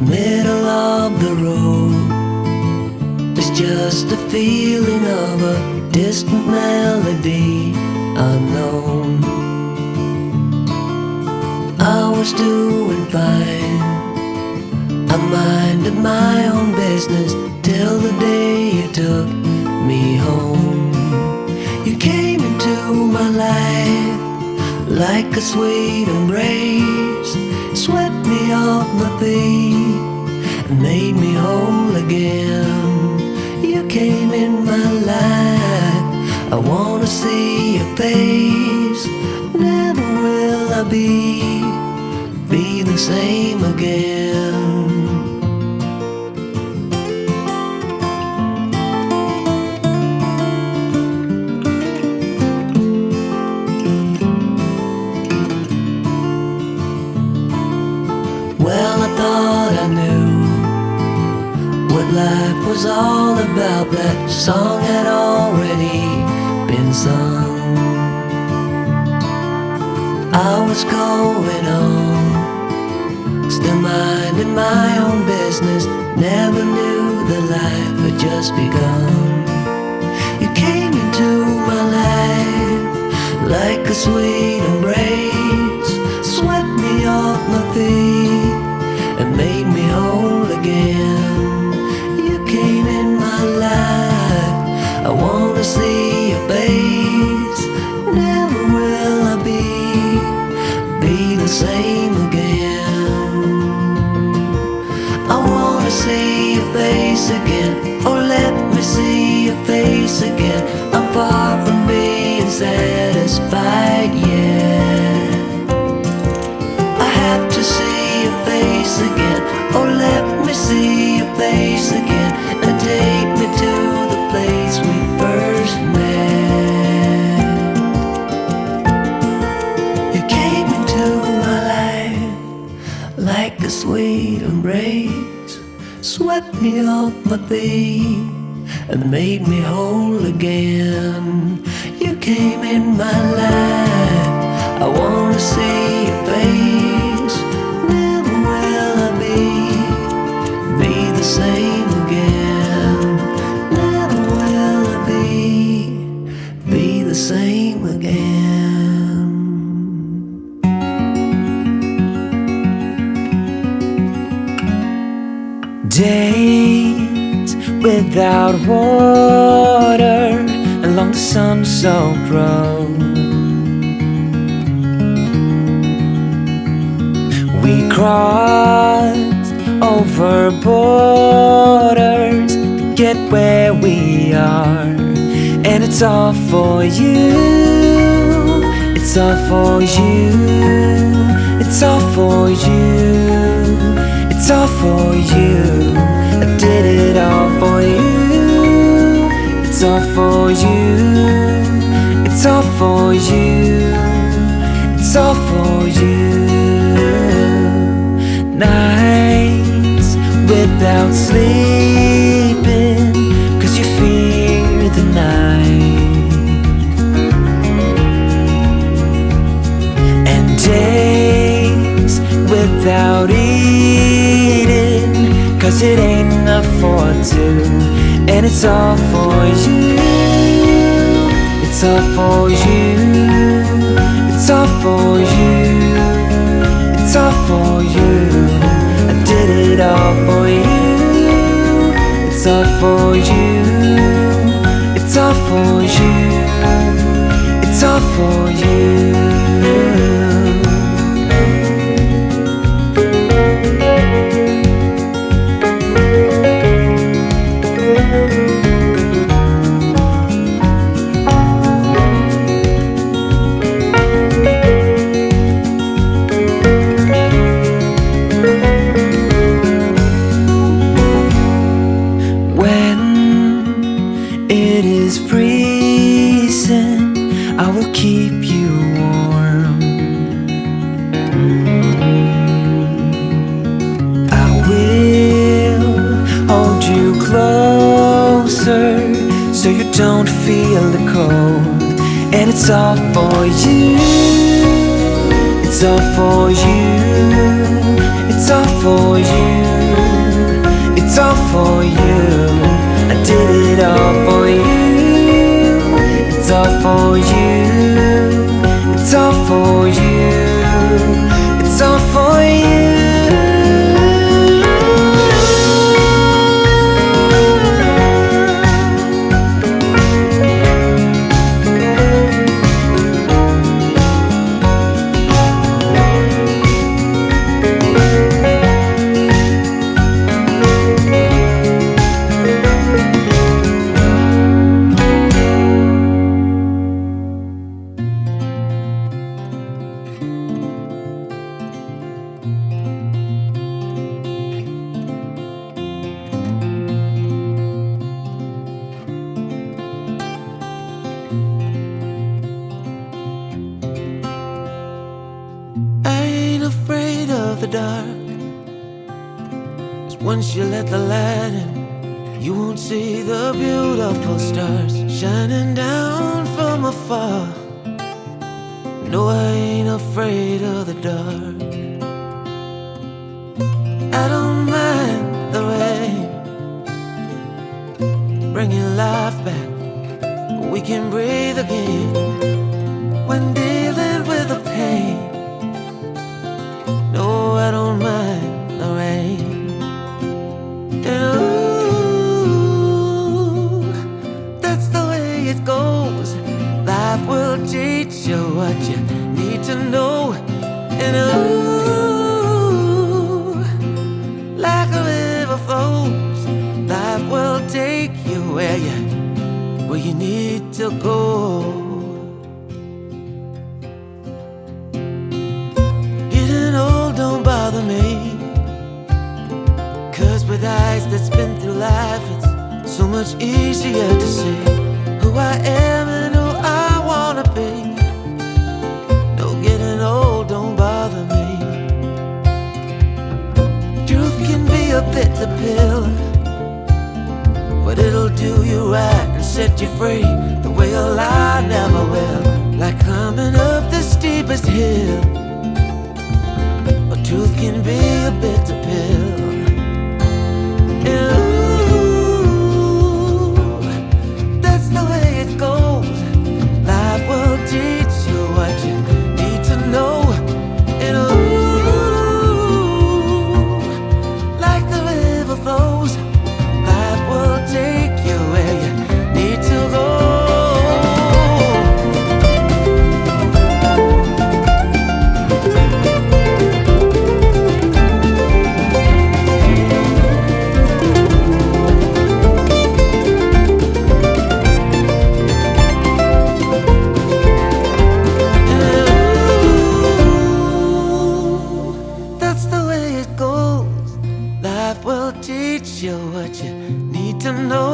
middle of the road. It's just a feeling of a distant melody unknown. I was doing fine, I minded my own business till the day you took me home. You came into my life like a sweet embrace, swept me off my feet and made me whole again. You came in my life, I wanna see your face. Never will I be the same again. Well, I thought I knew what life was all about. That song had already been sung. I was going on, still minding my own business. Never knew that life had just begun. You came into my life like a sweet embrace, swept me off my feet and made me whole again. You came in my life, I wanna see your face. Never will I be the same again. I wanna see your face again, oh let me see your face again. I'm far from being satisfied yet. I have to see your face again, oh let me see your face again, and take me to the place we first met. You came into my life like a sweet embrace, swept me off my feet and made me whole again. You came in my life, I wanna see your face. Never will I be the same again. Never will I be the same again. Days without water along the sun-soaked road. We crossed over borders to get where we are, and it's all for you. It's all for you. It's all for you. It's all for you. I did it all for you. It's all for you. It's all for you. It's all for you. Nights without sleeping 'cause you fear the night, and days without eating 'cause it ain't enough for two, and it's all for you. It's all for you. It's all for you. It's all for you. I did it all for you. It's all for you. It's all for you. It's all for you. I will keep you warm. I will hold you closer so you don't feel the cold. And it's all for you. It's all for you. It's all for you. all for you. I did it all for you. It's all for you. It's all for you. It's all for you. I ain't afraid of the dark, 'cause once you let the light in, you won't see the beautiful stars shining down from afar. No, I ain't afraid of the dark. I don't mind the rain, bringing life back. We can breathe again when dealing with the pain. No, I don't mind the rain. And ooh, that's the way it goes. Life will teach you what you need to know. And ooh, like a river flows, life will take you where you need to go. Don't bother me, 'cause with eyes that's been through life, it's so much easier to see who I am and who I wanna be. No, getting old don't bother me. Truth can be a bitter pill, but it'll do you right and set you free the way a lie never will. Like climbing up the steepest hill, truth can be a bitter pill. And ooh, that's the way it goes. Life will teach you what you need to know. And ooh, like the river flows, life will take you where you need to go. Life will teach you what you need to know.